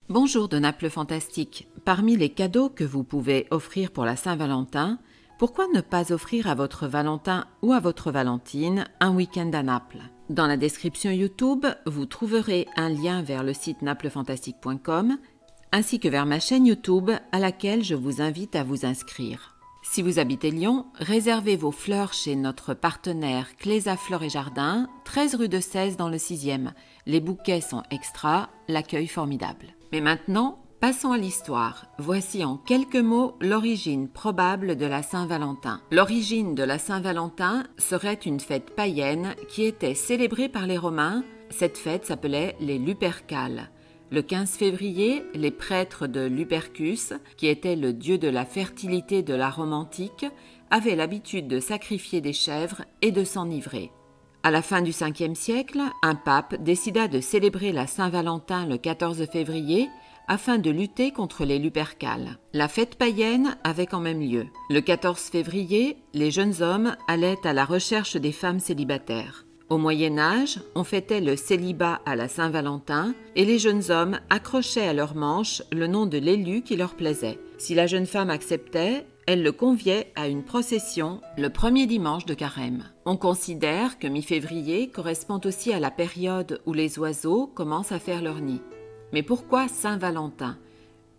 Bonjour de Naples Fantastique. Parmi les cadeaux que vous pouvez offrir pour la Saint-Valentin, pourquoi ne pas offrir à votre Valentin ou à votre Valentine un week-end à Naples? Dans la description YouTube, vous trouverez un lien vers le site naplefantastique.com ainsi que vers ma chaîne YouTube à laquelle je vous invite à vous inscrire. Si vous habitez Lyon, réservez vos fleurs chez notre partenaire Clésa Fleurs et Jardins, 13 rue de Sèze dans le 6e. Les bouquets sont extra, l'accueil formidable. Mais maintenant, passons à l'histoire. Voici en quelques mots l'origine probable de la Saint-Valentin. L'origine de la Saint-Valentin serait une fête païenne qui était célébrée par les Romains. Cette fête s'appelait les Lupercales. Le 15 février, les prêtres de Lupercus, qui était le dieu de la fertilité de la Rome antique, avaient l'habitude de sacrifier des chèvres et de s'enivrer. À la fin du 5e siècle, un pape décida de célébrer la Saint-Valentin le 14 février afin de lutter contre les Lupercales. La fête païenne avait quand même lieu. Le 14 février, les jeunes hommes allaient à la recherche des femmes célibataires. Au Moyen-Âge, on fêtait le célibat à la Saint-Valentin et les jeunes hommes accrochaient à leurs manches le nom de l'élu qui leur plaisait. Si la jeune femme acceptait, elle le conviait à une procession le premier dimanche de Carême. On considère que mi-février correspond aussi à la période où les oiseaux commencent à faire leur nid. Mais pourquoi Saint-Valentin?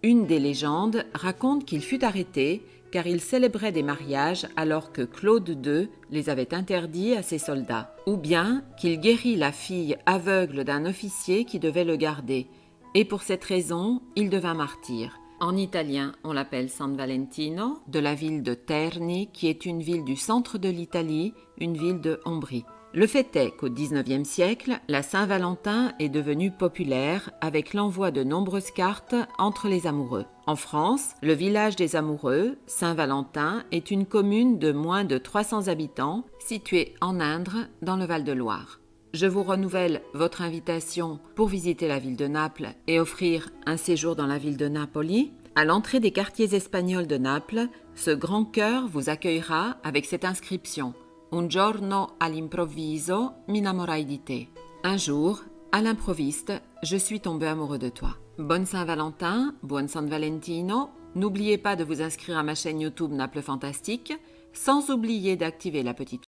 Une des légendes raconte qu'il fut arrêté car il célébrait des mariages alors que Claude II les avait interdits à ses soldats, ou bien qu'il guérit la fille aveugle d'un officier qui devait le garder, et pour cette raison, il devint martyr. En italien, on l'appelle San Valentino, de la ville de Terni, qui est une ville du centre de l'Italie, une ville de Ombrie. Le fait est qu'au XIXe siècle, la Saint-Valentin est devenue populaire avec l'envoi de nombreuses cartes entre les amoureux. En France, le village des amoureux, Saint-Valentin, est une commune de moins de 300 habitants située en Indre, dans le Val-de-Loire. Je vous renouvelle votre invitation pour visiter la ville de Naples et offrir un séjour dans la ville de Napoli. À l'entrée des quartiers espagnols de Naples, ce grand chœur vous accueillera avec cette inscription: Un giorno all'improvviso mi innamorai di te. Un jour, à l'improviste, je suis tombé amoureux de toi. Bonne Saint-Valentin, buon San Valentino. N'oubliez pas de vous inscrire à ma chaîne YouTube Naples Fantastique, sans oublier d'activer la petite